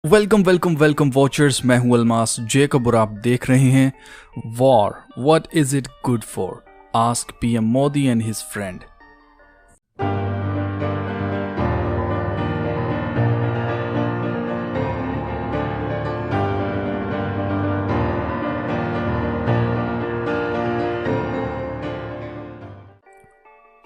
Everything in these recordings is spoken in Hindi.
वेलकम वेलकम वेलकम वॉचर्स, मैं हूं अलमास जेकब और आप देख रहे हैं war what is it good for, ask PM Modi and his friend.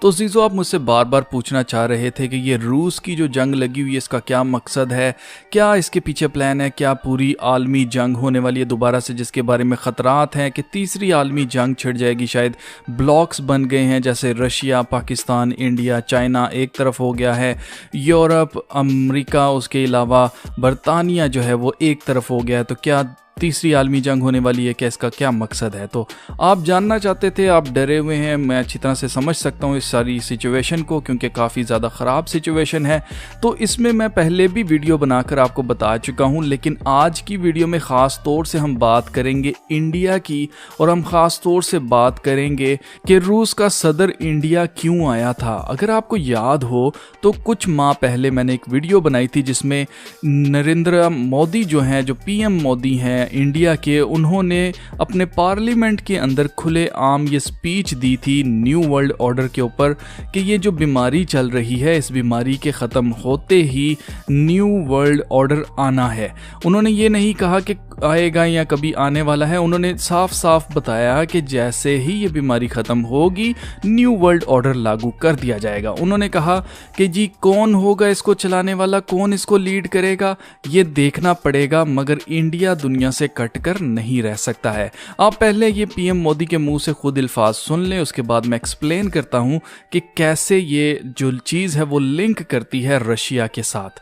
तो जीजो, आप मुझसे बार बार पूछना चाह रहे थे कि ये रूस की जो जंग लगी हुई है इसका क्या मकसद है, क्या इसके पीछे प्लान है, क्या पूरी आलमी जंग होने वाली है दोबारा से जिसके बारे में ख़तरात हैं कि तीसरी आलमी जंग छिड़ जाएगी। शायद ब्लॉक्स बन गए हैं, जैसे रशिया, पाकिस्तान, इंडिया, चाइना एक तरफ हो गया है, यूरोप, अमेरिका, उसके अलावा बरतानिया जो है वो एक तरफ हो गया है। तो क्या तीसरी आलमी जंग होने वाली है, क्या इसका क्या मकसद है? तो आप जानना चाहते थे, आप डरे हुए हैं। मैं अच्छी तरह से समझ सकता हूँ इस सारी सिचुएशन को, क्योंकि काफ़ी ज़्यादा ख़राब सिचुएशन है। तो इसमें मैं पहले भी वीडियो बनाकर आपको बता चुका हूँ, लेकिन आज की वीडियो में ख़ास तौर से हम बात करेंगे इंडिया की, और हम ख़ास तौर से बात करेंगे कि रूस का सदर इंडिया क्यों आया था। अगर आपको याद हो तो कुछ माह पहले मैंने एक वीडियो बनाई थी जिसमें नरेंद्र मोदी जो हैं, जो पीएम मोदी हैं इंडिया के, उन्होंने अपने पार्लियामेंट के अंदर खुले आम ये स्पीच दी थी न्यू वर्ल्ड ऑर्डर के ऊपर कि ये जो बीमारी चल रही है, इस बीमारी के ख़त्म होते ही न्यू वर्ल्ड ऑर्डर आना है। उन्होंने ये नहीं कहा कि आएगा या कभी आने वाला है, उन्होंने साफ साफ बताया कि जैसे ही ये बीमारी ख़त्म होगी न्यू वर्ल्ड ऑर्डर लागू कर दिया जाएगा। उन्होंने कहा कि जी कौन होगा इसको चलाने वाला, कौन इसको लीड करेगा, ये देखना पड़ेगा, मगर इंडिया दुनिया से कटकर नहीं रह सकता है। आप पहले ये पीएम मोदी के मुंह से खुद अल्फाज सुन लें, उसके बाद मैं एक्सप्लेन करता हूं कि कैसे ये जो चीज़ है वो लिंक करती है रशिया के साथ।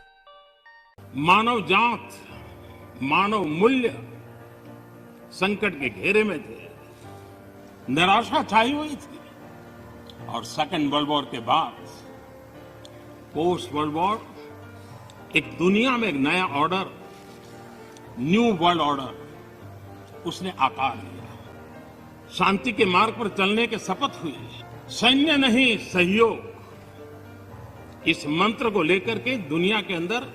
मानव जात, मानव मूल्य संकट के घेरे में थे, निराशा छाई हुई थी, और सेकेंड वर्ल्ड वॉर के बाद पोस्ट वर्ल्ड वॉर एक दुनिया में एक नया ऑर्डर, न्यू वर्ल्ड ऑर्डर उसने आकार लिया। शांति के मार्ग पर चलने के शपथ हुई। सैन्य नहीं, सहयोग, इस मंत्र को लेकर के दुनिया के अंदर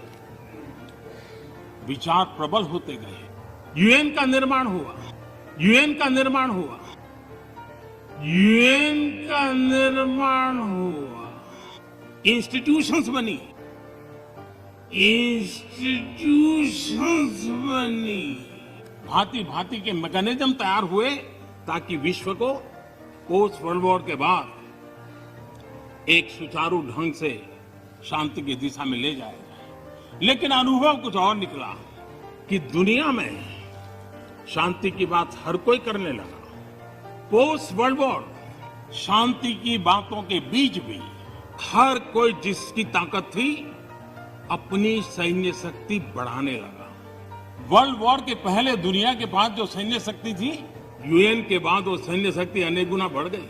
विचार प्रबल होते गए। यूएन का निर्माण हुआ, यूएन का निर्माण हुआ, यूएन का निर्माण हुआ, इंस्टीट्यूशंस बनी, इंस्टीट्यूशंस बनी, भांति भांति के मैकेनिज्म तैयार हुए ताकि विश्व को पोस्ट वर्ल्ड वॉर के बाद एक सुचारू ढंग से शांति की दिशा में ले जाए। लेकिन अनुभव कुछ और निकला कि दुनिया में शांति की बात हर कोई करने लगा। पोस्ट वर्ल्ड वॉर शांति की बातों के बीच भी हर कोई जिसकी ताकत थी अपनी सैन्य शक्ति बढ़ाने लगा। वर्ल्ड वॉर के पहले दुनिया के पास जो सैन्य शक्ति थी, यूएन के बाद वो सैन्य शक्ति अनेक गुना बढ़ गई।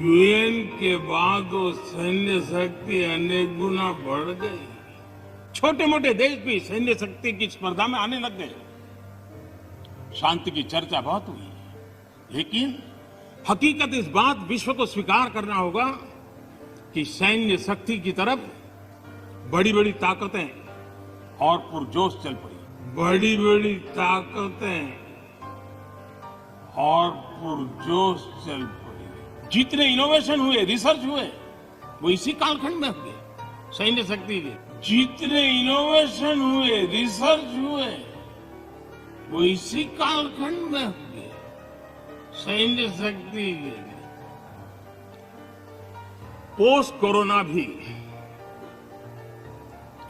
यूएन के बाद वो सैन्य शक्ति अनेक गुना बढ़ गई। छोटे मोटे देश भी सैन्य शक्ति की स्पर्धा में आने लग गए। शांति की चर्चा बहुत हुई, लेकिन हकीकत इस बात विश्व को स्वीकार करना होगा कि सैन्य शक्ति की तरफ बड़ी बड़ी ताकतें और पुरजोश चल पड़ी। बड़ी बड़ी ताकतें और पुरजोश चल पड़ी। जितने इनोवेशन हुए, रिसर्च हुए, वो इसी कालखंड में हुए। सैन्य शक्ति के जितने इनोवेशन हुए, रिसर्च हुए, वो इसी कालखंड में हुए। सैन्य शक्ति के पोस्ट कोरोना भी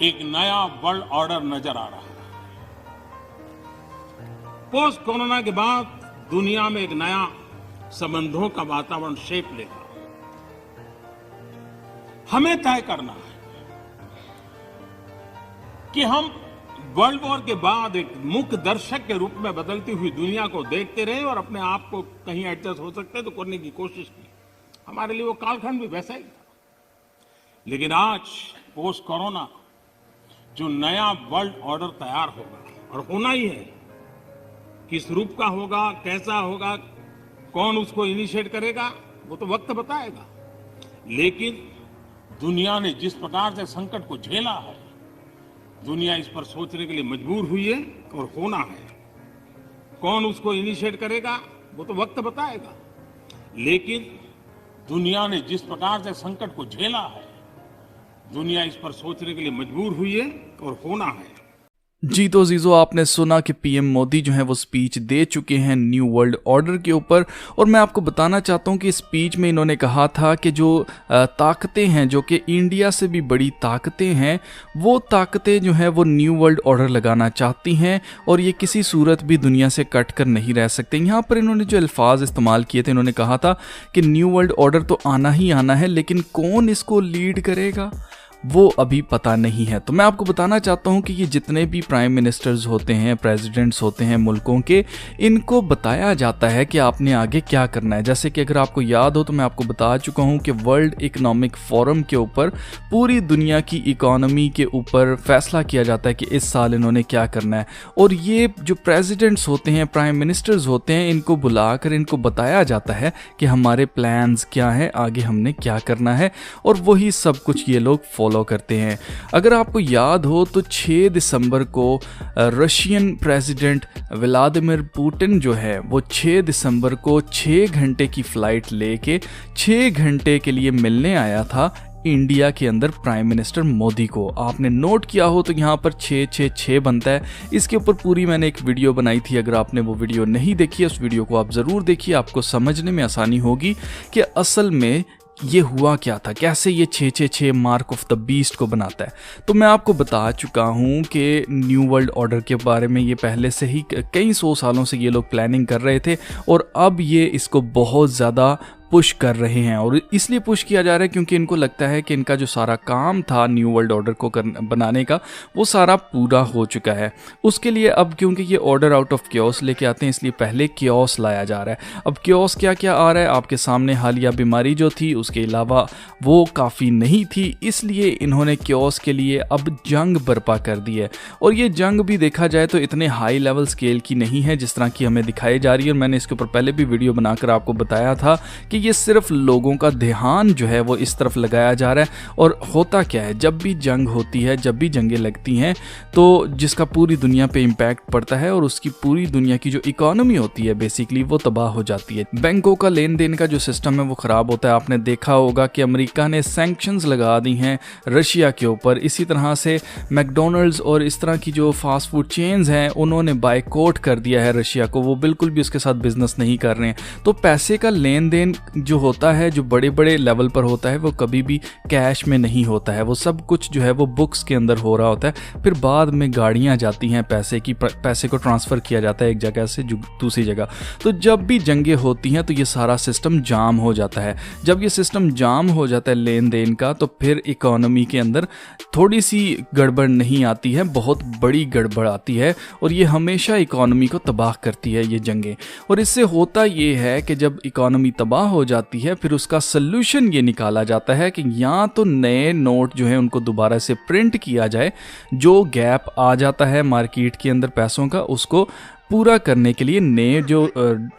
एक नया वर्ल्ड ऑर्डर नजर आ रहा है। पोस्ट कोरोना के बाद दुनिया में एक नया संबंधों का वातावरण शेप लेगा। हमें तय करना है कि हम वर्ल्ड वॉर के बाद एक मुख्य दर्शक के रूप में बदलती हुई दुनिया को देखते रहे और अपने आप को कहीं एडजस्ट हो सकते तो करने की कोशिश की। हमारे लिए वो कालखंड भी वैसा ही था। लेकिन आज पोस्ट कोरोना जो नया वर्ल्ड ऑर्डर तैयार होगा, और होना ही है, किस रूप का होगा, कैसा होगा, कौन उसको इनिशिएट करेगा, वो तो वक्त बताएगा। लेकिन दुनिया ने जिस प्रकार से संकट को झेला है, दुनिया इस पर सोचने के लिए मजबूर हुई है और होना है। कौन उसको इनिशिएट करेगा वो तो वक्त बताएगा, लेकिन दुनिया ने जिस प्रकार से संकट को झेला है, दुनिया इस पर सोचने के लिए मजबूर हुई है और होना है। जी तो जीजो, आपने सुना कि पीएम मोदी जो है वो स्पीच दे चुके हैं न्यू वर्ल्ड ऑर्डर के ऊपर। और मैं आपको बताना चाहता हूँ कि स्पीच में इन्होंने कहा था कि जो ताकतें हैं, जो कि इंडिया से भी बड़ी ताकतें हैं, वो ताकतें जो हैं वो न्यू वर्ल्ड ऑर्डर लगाना चाहती हैं और ये किसी सूरत भी दुनिया से कट कर नहीं रह सकते। यहाँ पर इन्होंने जो अल्फाज इस्तेमाल किए थे, इन्होंने कहा था कि न्यू वर्ल्ड ऑर्डर तो आना ही आना है, लेकिन कौन इसको लीड करेगा वो अभी पता नहीं है। तो मैं आपको बताना चाहता हूं कि ये जितने भी प्राइम मिनिस्टर्स होते हैं, प्रेसिडेंट्स होते हैं मुल्कों के, इनको बताया जाता है कि आपने आगे क्या करना है। जैसे कि अगर आपको याद हो तो मैं आपको बता चुका हूं कि वर्ल्ड इकोनॉमिक फोरम के ऊपर पूरी दुनिया की इकोनॉमी के ऊपर फैसला किया जाता है कि इस साल इन्होंने क्या करना है। और ये जो प्रेसिडेंट्स होते हैं, प्राइम मिनिस्टर्स होते हैं, इनको बुलाकर इनको बताया जाता है कि हमारे प्लान्स क्या हैं, आगे हमने क्या करना है, और वही सब कुछ ये लोग फॉलो करते हैं। अगर आपको याद हो तो 6 दिसंबर को रशियन प्रेसिडेंट व्लादिमीर पुतिन जो है वो 6 दिसंबर को 6 घंटे की फ्लाइट लेके 6 घंटे के लिए मिलने आया था इंडिया के अंदर प्राइम मिनिस्टर मोदी को। आपने नोट किया हो तो यहाँ पर 666 बनता है। इसके ऊपर पूरी मैंने एक वीडियो बनाई थी, अगर आपने वो वीडियो नहीं देखी है उस वीडियो को आप ज़रूर देखिए, आपको समझने में आसानी होगी कि असल में ये हुआ क्या था, कैसे ये 666 मार्क ऑफ द बीस्ट को बनाता है। तो मैं आपको बता चुका हूँ कि न्यू वर्ल्ड ऑर्डर के बारे में ये पहले से ही कई 100 सालों से ये लोग प्लानिंग कर रहे थे और अब ये इसको बहुत ज़्यादा पुश कर रहे हैं। और इसलिए पुश किया जा रहा है क्योंकि इनको लगता है कि इनका जो सारा काम था न्यू वर्ल्ड ऑर्डर को बनाने का वो सारा पूरा हो चुका है। उसके लिए अब क्योंकि ये ऑर्डर आउट ऑफ क्योस लेके आते हैं, इसलिए पहले क्योस लाया जा रहा है। अब क्योस क्या क्या आ रहा है आपके सामने, हालिया बीमारी जो थी उसके अलावा वो काफ़ी नहीं थी, इसलिए इन्होंने क्योस के लिए अब जंग बर्पा कर दी है। और ये जंग भी देखा जाए तो इतने हाई लेवल स्केल की नहीं है जिस तरह की हमें दिखाई जा रही है। और मैंने इसके ऊपर पहले भी वीडियो बनाकर आपको बताया था कि ये सिर्फ लोगों का ध्यान जो है वो इस तरफ लगाया जा रहा है। और होता क्या है, जब भी जंग होती है, जब भी जंगें लगती हैं, तो जिसका पूरी दुनिया पे इम्पैक्ट पड़ता है और उसकी पूरी दुनिया की जो इकोनॉमी होती है बेसिकली वो तबाह हो जाती है। बैंकों का लेन देन का जो सिस्टम है वो ख़राब होता है। आपने देखा होगा कि अमेरिका ने सैंक्शंस लगा दी हैं रशिया के ऊपर। इसी तरह से मैकडोनल्ड्स और इस तरह की जो फास्ट फूड चेन्स हैं उन्होंने बायकॉट कर दिया है रशिया को, वो बिल्कुल भी उसके साथ बिजनेस नहीं कर रहे हैं। तो पैसे का लेन देन जो होता है, जो बड़े बड़े लेवल पर होता है, वो कभी भी कैश में नहीं होता है। वो सब कुछ जो है वो बुक्स के अंदर हो रहा होता है, फिर बाद में गाड़ियां जाती हैं पैसे को ट्रांसफ़र किया जाता है एक जगह से दूसरी जगह। तो जब भी जंगें होती हैं तो ये सारा सिस्टम जाम हो जाता है। जब ये सिस्टम जाम हो जाता है लेन देन का, तो फिर इकोनॉमी के अंदर थोड़ी सी गड़बड़ नहीं आती है, बहुत बड़ी गड़बड़ आती है और ये हमेशा इकोनॉमी को तबाह करती है ये जंगें। और इससे होता ये है कि जब इकोनॉमी तबाह हो जाती है फिर उसका सल्यूशन ये निकाला जाता है कि या तो नए नोट जो है उनको दोबारा से प्रिंट किया जाए, जो गैप आ जाता है मार्केट के अंदर पैसों का उसको पूरा करने के लिए नए जो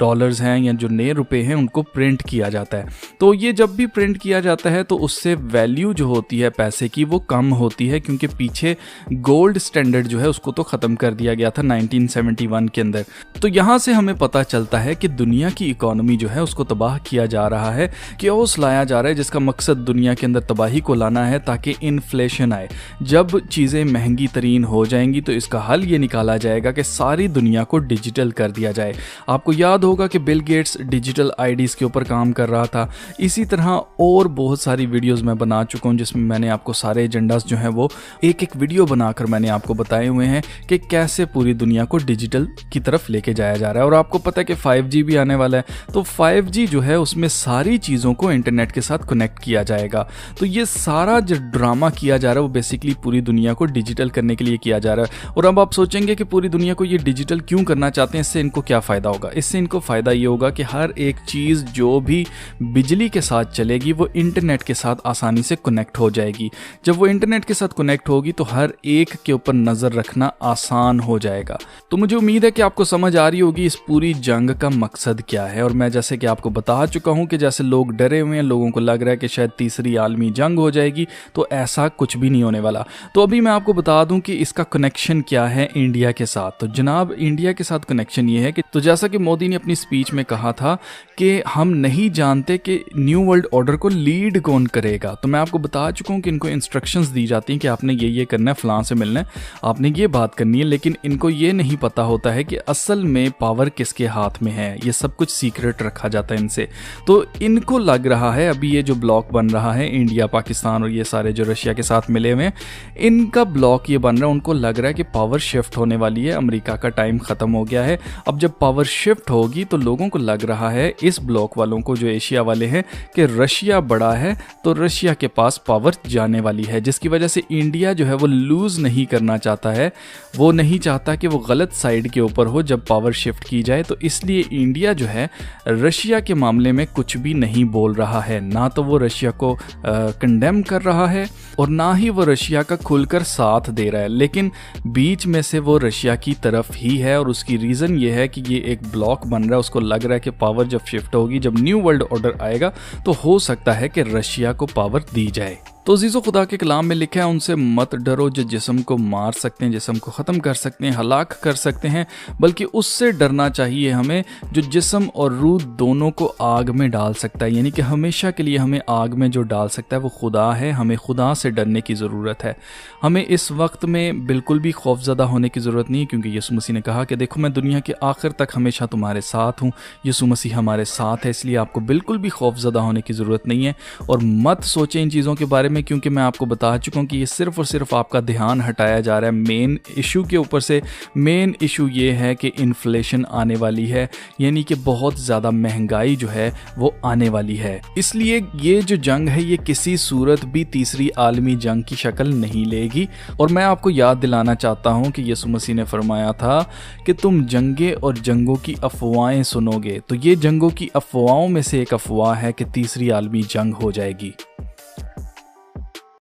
डॉलर्स हैं या जो नए रुपए हैं उनको प्रिंट किया जाता है। तो ये जब भी प्रिंट किया जाता है तो उससे वैल्यू जो होती है पैसे की वो कम होती है, क्योंकि पीछे गोल्ड स्टैंडर्ड जो है उसको तो ख़त्म कर दिया गया था 1971 के अंदर। तो यहाँ से हमें पता चलता है कि दुनिया की इकोनॉमी जो है उसको तबाह किया जा रहा है, क्योस लाया जा रहा है, जिसका मकसद दुनिया के अंदर तबाही को लाना है ताकि इन्फ्लेशन आए। जब चीज़ें महंगी तरीन हो जाएंगी तो इसका हल ये निकाला जाएगा कि सारी दुनिया को डिजिटल कर दिया जाए। आपको याद होगा कि बिल गेट्स डिजिटल आईडीज़ के ऊपर काम कर रहा था। इसी तरह और बहुत सारी वीडियोस मैं बना चुका हूं जिसमें मैंने आपको सारे एजेंडास जो हैं वो एक एक वीडियो बनाकर मैंने आपको बताए हुए हैं कि कैसे पूरी दुनिया को डिजिटल की तरफ लेके जाया जा रहा है। और आपको पता है कि 5G भी आने वाला है, तो 5G जो है उसमें सारी चीज़ों को इंटरनेट के साथ कनेक्ट किया जाएगा। तो ये सारा जो ड्रामा किया जा रहा है वो बेसिकली पूरी दुनिया को डिजिटल करने के लिए किया जा रहा है। और अब आप सोचेंगे कि पूरी दुनिया को ये डिजिटल क्यों करना चाहते हैं, इससे इनको क्या फ़ायदा होगा? इससे इनको फ़ायदा ये होगा कि हर एक चीज़ जो भी बिजली के साथ चलेगी वो इंटरनेट के साथ आसानी से कनेक्ट हो जाएगी। जब वो इंटरनेट के साथ कनेक्ट होगी तो हर एक के ऊपर नज़र रखना आसान हो जाएगा। तो मुझे उम्मीद है कि आपको समझ आ रही होगी इस पूरी जंग का मकसद क्या है। और मैं जैसे कि आपको बता चुका हूँ कि जैसे लोग डरे हुए हैं, लोगों को लग रहा है कि शायद तीसरी आलमी जंग हो जाएगी, तो ऐसा कुछ भी नहीं होने वाला। तो अभी मैं आपको बता दूं कि इसका कनेक्शन क्या है इंडिया के साथ। तो जनाब, इंडिया के साथ कनेक्शन ये है कि तो जैसा कि मोदी ने अपनी स्पीच में कहा था कि हम नहीं जानते कि न्यू वर्ल्ड ऑर्डर को लीड कौन करेगा। तो मैं आपको बता चुका हूँ कि इनको इंस्ट्रक्शंस दी जाती हैं कि आपने ये करना है, फलां से मिलना है, आपने ये बात करनी है, लेकिन इनको ये नहीं पता होता है कि असल में पावर किसके हाथ में है। ये सब कुछ सीक्रेट रखा जाता है इनसे। तो इनको लग रहा है अभी ये जो ब्लॉक बन रहा है इंडिया, पाकिस्तान और ये सारे जो रशिया के साथ मिले हुए हैं, इनका ब्लॉक ये बन रहा है, उनको लग रहा है कि पावर शिफ्ट होने वाली है, अमेरिका का टाइम खत्म हो गया है। अब जब पावर शिफ्ट होगी तो लोगों को लग रहा है, इस ब्लॉक वालों को, जो एशिया वाले हैं, कि रशिया बड़ा है तो रशिया के पास पावर जाने वाली है, जिसकी वजह से इंडिया जो है वो लूज नहीं करना चाहता है। वो नहीं चाहता कि वो गलत साइड के ऊपर हो जब पावर शिफ्ट की जाए। तो इसलिए इंडिया जो है रशिया के मामले में कुछ भी नहीं बोल रहा है, ना तो वो रशिया को कंडेम कर रहा है और ना ही वो रशिया का खुलकर साथ दे रहा है, लेकिन बीच में से वो रशिया की तरफ ही है। और उसकी रीज़न ये है कि ये एक ब्लॉक बन रहा है, उसको लग रहा है कि पावर जब शिफ्ट होगी, जब न्यू वर्ल्ड ऑर्डर आएगा, तो हो सकता है कि रशिया को पावर दी जाए। तो अज़ीज़ो, खुदा के कलाम में लिखा है, उनसे मत डरो जो जिस्म को मार सकते हैं, जिस्म को ख़त्म कर सकते हैं, हलाक कर सकते हैं, बल्कि उससे डरना चाहिए हमें जो जिस्म और रूह दोनों को आग में डाल सकता है। यानी कि हमेशा के लिए हमें आग में जो डाल सकता है वो खुदा है। हमें खुदा से डरने की ज़रूरत है। हमें इस वक्त में बिल्कुल भी खौफज़दा होने की ज़रूरत नहीं है, क्योंकि यीशु मसीह ने कहा कि देखो, मैं दुनिया के आखिर तक हमेशा तुम्हारे साथ हूँ। यीशु मसीह हमारे साथ है, इसलिए आपको बिल्कुल भी खौफज़दा होने की ज़रूरत नहीं है। और मत सोचें इन चीज़ों के बारे में, क्योंकि मैं आपको बता चुका हूँ कि ये सिर्फ और सिर्फ आपका ध्यान हटाया जा रहा है मेन इशू के ऊपर से। मेन इशू ये है कि इन्फ्लेशन आने वाली है, यानी कि बहुत ज़्यादा महंगाई जो है वो आने वाली है। इसलिए ये जो जंग है ये किसी सूरत भी तीसरी आलमी जंग की शक्ल नहीं लेगी। और मैं आपको याद दिलाना चाहता हूँ कि यीशु मसीह ने फरमाया था कि तुम जंगे और जंगों की अफवाहें सुनोगे। तो ये जंगों की अफवाहों में से एक अफवाह है कि तीसरी आलमी जंग हो जाएगी।